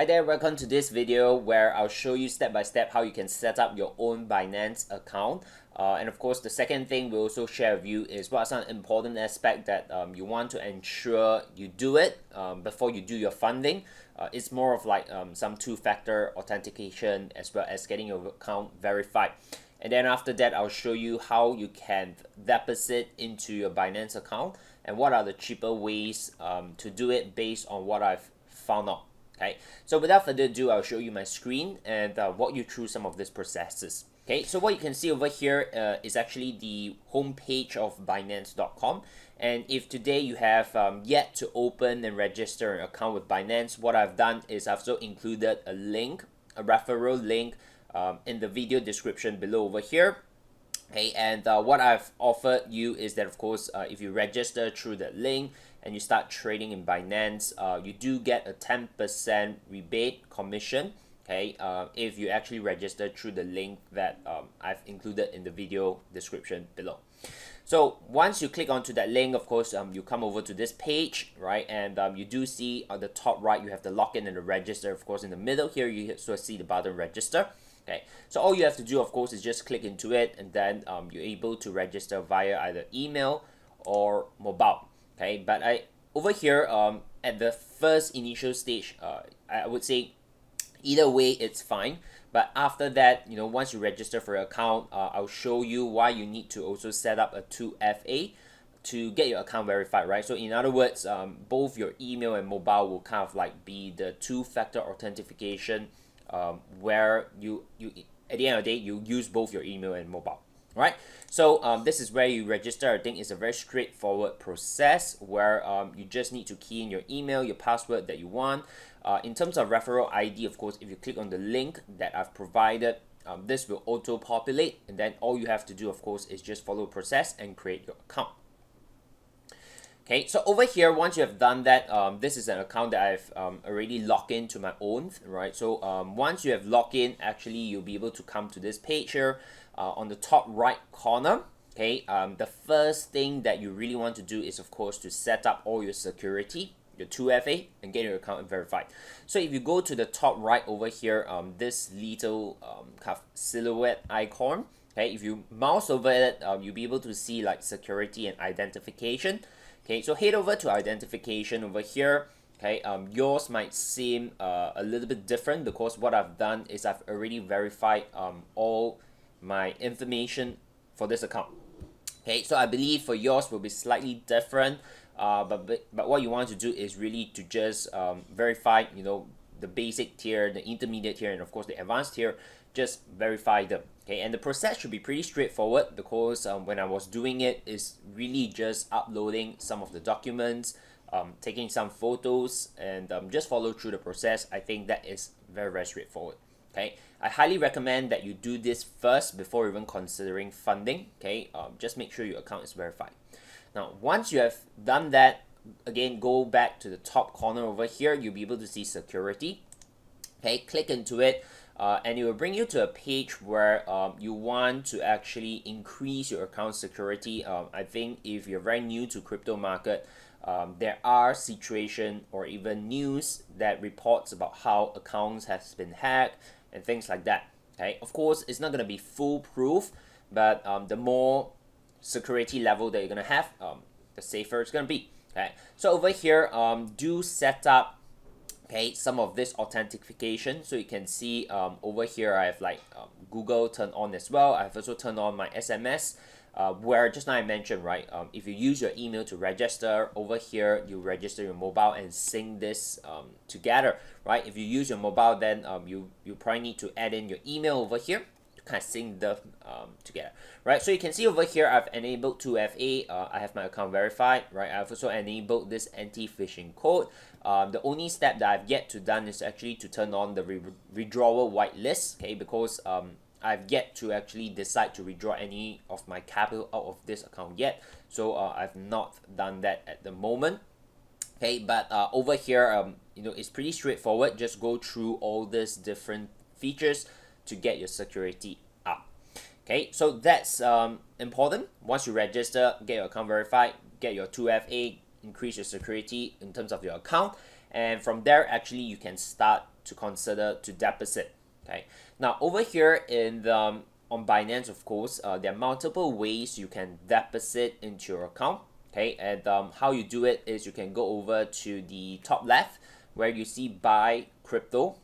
Hi there, welcome to this video where I'll show you step by step how you can set up your own Binance account. And of course, the second thing we'll also share with you is what are some important aspects that you want to ensure you do it before you do your funding. It's more of like some two-factor authentication as well as getting your account verified. And then after that, I'll show you how you can deposit into your Binance account and what are the cheaper ways to do it based on what I've found out. Okay, so without further ado, I'll show you my screen and walk you through some of these processes. Okay, so what you can see over here is actually the homepage of Binance.com. And if today you have yet to open and register an account with Binance, what I've done is I've also included a link, a referral link in the video description below over here. Okay, and what I've offered you is that, of course, if you register through that link and you start trading in Binance, you do get a 10% rebate commission, okay, if you actually register through the link that I've included in the video description below. So once you click onto that link, of course, you come over to this page, right? And you do see on the top right, you have the login and the register. Of course, in the middle here, you also see the button register. Okay, so all you have to do, of course, is just click into it, and then you're able to register via either email or mobile. Okay, but over here at the first initial stage, I would say either way it's fine. But after that, once you register for your account, I'll show you why you need to also set up a 2FA to get your account verified, right? So in other words, both your email and mobile will kind of like be the two-factor authentication where you at the end of the day you use both your email and mobile, right? So this is where you register. I think it's a very straightforward process where you just need to key in your email, your password that you want. In terms of referral ID, of course, if you click on the link that I've provided, this will auto populate, and then all you have to do, of course, is just follow the process and create your account. Okay, so over here, once you have done that, this is an account that I've already logged into my own, right? So once you have logged in, actually, you'll be able to come to this page here on the top right corner. Okay, the first thing that you really want to do is, of course, to set up all your security, your 2FA, and get your account verified. So if you go to the top right over here, this little kind of silhouette icon, okay, if you mouse over it, you'll be able to see like security and identification. Okay, so head over to identification over here. Okay, yours might seem a little bit different because what I've done is I've already verified all my information for this account. Okay, so I believe for yours will be slightly different, but what you want to do is really to just verify, the basic tier, the intermediate tier, and of course the advanced tier. Just verify them. Okay, and the process should be pretty straightforward because when I was doing it, is really just uploading some of the documents, taking some photos, and just follow through the process. I think that is very, very straightforward. Okay, I highly recommend that you do this first before even considering funding. Okay, just make sure your account is verified. Now, once you have done that, again, go back to the top corner over here. You'll be able to see security. Okay, click into it. And it will bring you to a page where you want to actually increase your account security. I think if you're very new to crypto market, there are situations or even news that reports about how accounts has been hacked and things like that. Okay, of course, it's not going to be foolproof, but the more security level that you're going to have, the safer it's going to be. Okay, so over here, do set up some of this authentication. So you can see over here I have like Google turned on as well. I've also turned on my SMS where just now I mentioned, right, if you use your email to register, over here you register your mobile and sync this together, right? If you use your mobile, then you probably need to add in your email over here to kind of sync them together, right? So you can see over here I've enabled 2FA. I have my account verified, right? I've also enabled this anti-phishing code. The only step that I've yet to done is actually to turn on the withdrawal whitelist, okay, because I've yet to actually decide to withdraw any of my capital out of this account yet. So I've not done that at the moment. Okay, but over here, it's pretty straightforward. Just go through all these different features to get your security up. Okay, so that's important. Once you register, get your account verified, get your 2FA, increase your security in terms of your account, and from there actually you can start to consider to deposit. Okay, now over here in the on Binance, of course, there are multiple ways you can deposit into your account. Okay, and how you do it is you can go over to the top left where you see buy crypto.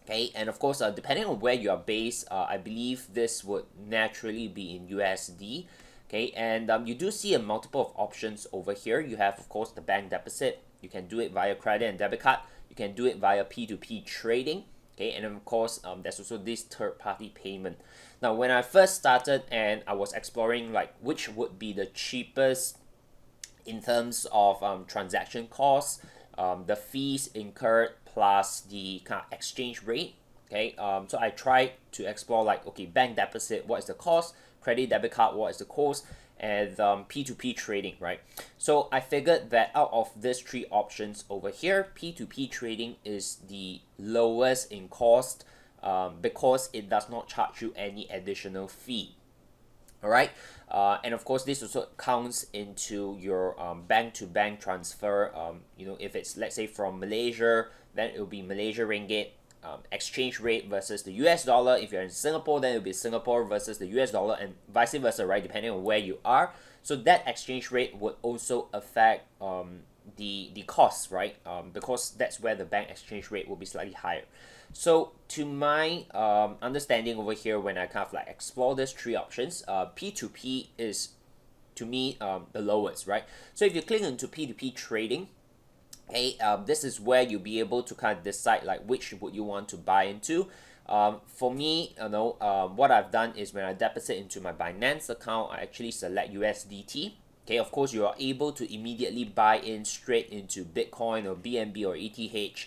Okay, and of course, depending on where you are based, I believe this would naturally be in USD. Okay, and you do see a multiple of options over here. You have, of course, the bank deposit. You can do it via credit and debit card. You can do it via P2P trading. Okay, and of course, there's also this third-party payment. Now, when I first started and I was exploring like which would be the cheapest in terms of transaction costs, the fees incurred plus the kind of exchange rate. Okay, so I tried to explore like, okay, bank deposit, what is the cost, credit debit card, what is the cost, and P2P trading, right? So I figured that out of these three options over here, P2P trading is the lowest in cost because it does not charge you any additional fee. All right, and of course this also counts into your bank-to-bank transfer. If it's, let's say, from Malaysia, then it will be Malaysia ringgit. Exchange rate versus the US dollar. If you're in Singapore, then it will be Singapore versus the US dollar, and vice versa, right? Depending on where you are. So that exchange rate would also affect the costs, right? Because that's where the bank exchange rate will be slightly higher. So to my understanding over here, when I kind of like explore these three options, P2P is to me the lowest, right? So if you click into P2P trading, okay, this is where you'll be able to kind of decide like which would you want to buy into. For me, what I've done is when I deposit into my Binance account, I actually select USDT. Okay, of course, you are able to immediately buy in straight into Bitcoin or BNB or ETH.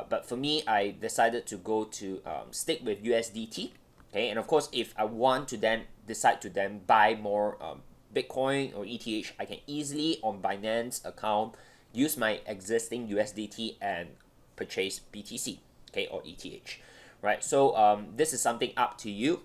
But for me, I decided to go to stick with USDT. Okay, and of course, if I want to then decide to then buy more Bitcoin or ETH, I can easily on Binance account use my existing USDT and purchase BTC, okay, or ETH, right? So this is something up to you.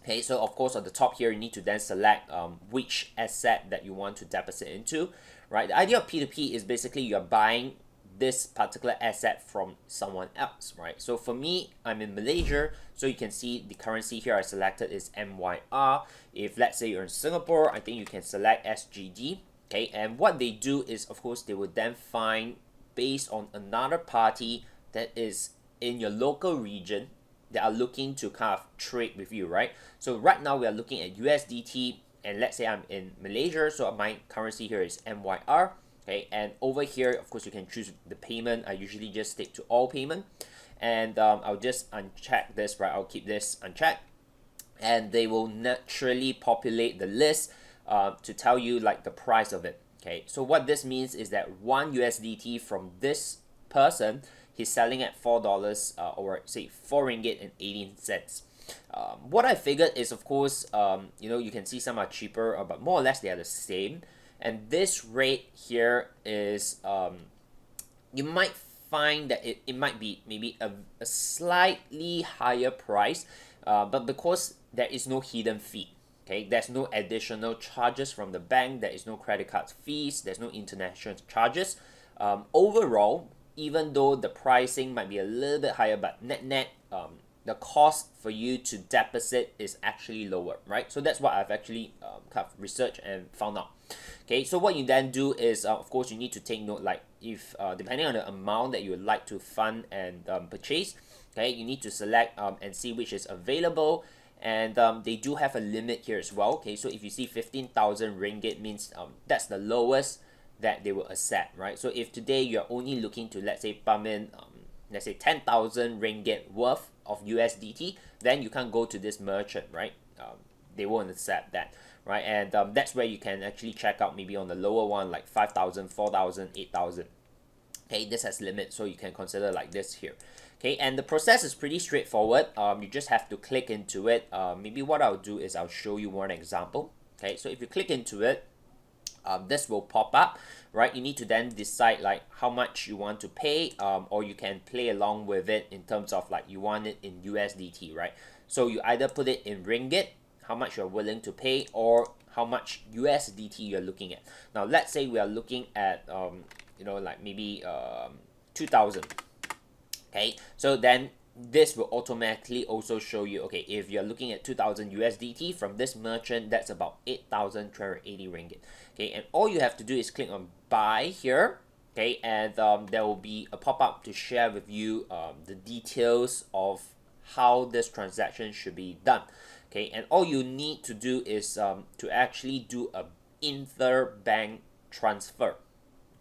Okay, so of course on the top here, you need to then select which asset that you want to deposit into, right? The idea of P2P is basically you're buying this particular asset from someone else, right? So for me, I'm in Malaysia, so you can see the currency here I selected is MYR. If let's say you're in Singapore, I think you can select SGD. Okay, and what they do is, of course, they would then find based on another party that is in your local region that are looking to kind of trade with you, right? So right now we are looking at USDT, and let's say I'm in Malaysia, so my currency here is MYR. Okay, and over here, of course, you can choose the payment. I usually just stick to all payment, and I'll just uncheck this, right? I'll keep this unchecked, and they will naturally populate the list to tell you like the price of it. Okay, so what this means is that one USDT from this person, he's selling at $4 or say 4 ringgit and 18 cents. What I figured is, of course, you can see some are cheaper, but more or less they are the same. And this rate here is you might find that it might be maybe a slightly higher price, but because there is no hidden fee. Okay, there's no additional charges from the bank, there is no credit card fees, there's no international charges. Overall, even though the pricing might be a little bit higher, but net, the cost for you to deposit is actually lower, right? So that's what I've actually kind of researched and found out. Okay, so what you then do is, of course, you need to take note, like if depending on the amount that you would like to fund and purchase, okay, you need to select and see which is available. And they do have a limit here as well. Okay, so if you see 15,000 ringgit means that's the lowest that they will accept, right? So if today you're only looking to, let's say, pump in let's say 10,000 ringgit worth of USDT, then you can't go to this merchant, right? They won't accept that, right? And that's where you can actually check out maybe on the lower one, like 5,000, 4,000, 8,000. Okay, this has limit, so you can consider like this here. Okay, and the process is pretty straightforward. You just have to click into it. Maybe what I'll do is I'll show you one example. Okay, so if you click into it, this will pop up, right? You need to then decide like how much you want to pay, or you can play along with it in terms of like you want it in USDT, right? So you either put it in ringgit, how much you're willing to pay, or how much USDT you're looking at. Now, let's say we are looking at like maybe 2,000. Okay, so then this will automatically also show you, okay, if you're looking at 2000 USDT from this merchant, that's about 8,380 ringgit. Okay, and all you have to do is click on buy here. Okay, and there will be a pop-up to share with you the details of how this transaction should be done. Okay, and all you need to do is to actually do a interbank transfer.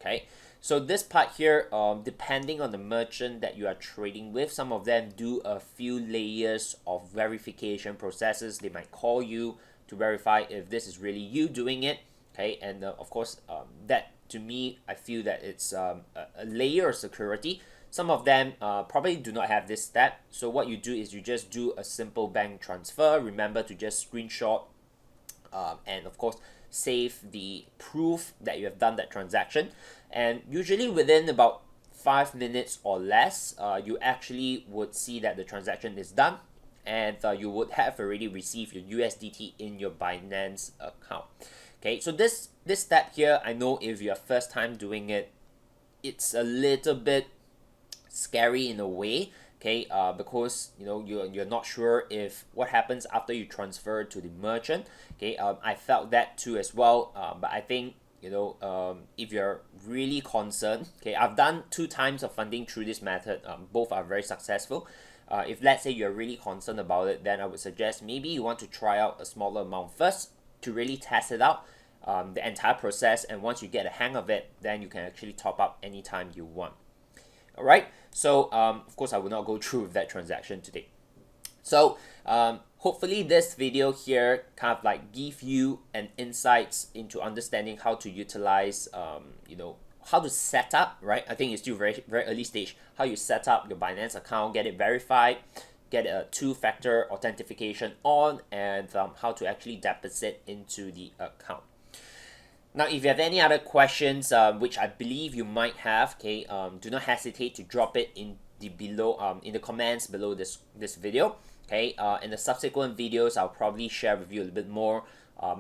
Okay, so this part here, depending on the merchant that you are trading with, some of them do a few layers of verification processes. They might call you to verify if this is really you doing it. Okay, and of course, that to me, I feel that it's a layer of security. Some of them probably do not have this step. So what you do is you just do a simple bank transfer. Remember to just screenshot and of course save the proof that you have done that transaction, and usually within about 5 minutes or less, you actually would see that the transaction is done, and you would have already received your USDT in your Binance account. Okay, so this step here, I know if you're first time doing it, it's a little bit scary in a way. Okay, because you're not sure if what happens after you transfer to the merchant. Okay, I felt that too as well, but I think if you're really concerned, okay, I've done 2 times of funding through this method. Both are very successful. If let's say you're really concerned about it, then I would suggest maybe you want to try out a smaller amount first to really test it out, the entire process, and once you get a hang of it, then you can actually top up anytime you want. Alright, so of course I will not go through with that transaction today. So hopefully this video here kind of like give you an insights into understanding how to utilize how to set up, right? I think it's still very early stage, how you set up your Binance account, get it verified, get a 2-factor authentication on, and how to actually deposit into the account. Now, if you have any other questions, which I believe you might have, okay, do not hesitate to drop it in the comments below this video. Okay, in the subsequent videos, I'll probably share with you a little bit more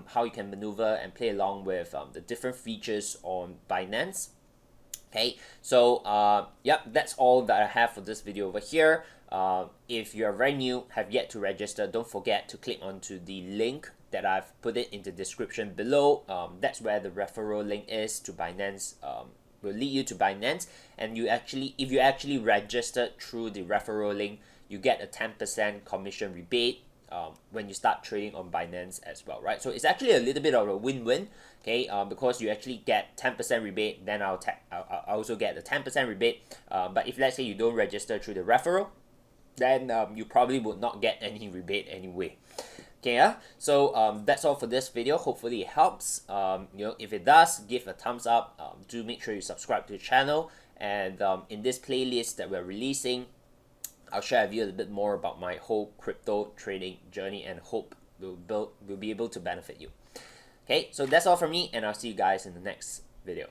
how you can maneuver and play along with the different features on Binance. Okay, so yep, that's all that I have for this video over here. If you're very new, have yet to register, don't forget to click onto the link that I've put it in the description below. That's where the referral link is to Binance. Will lead you to Binance, and if you actually registered through the referral link, you get a 10% commission rebate when you start trading on Binance as well, right? So it's actually a little bit of a win-win, okay? Because you actually get 10% rebate, then I'll also get a 10% rebate. But if let's say you don't register through the referral, then you probably would not get any rebate anyway. Okay, yeah. So that's all for this video. Hopefully it helps. If it does, give a thumbs up. Do make sure you subscribe to the channel. And in this playlist that we're releasing, I'll share with you a little bit more about my whole crypto trading journey, and hope will be able to benefit you. Okay, so that's all from me, and I'll see you guys in the next video.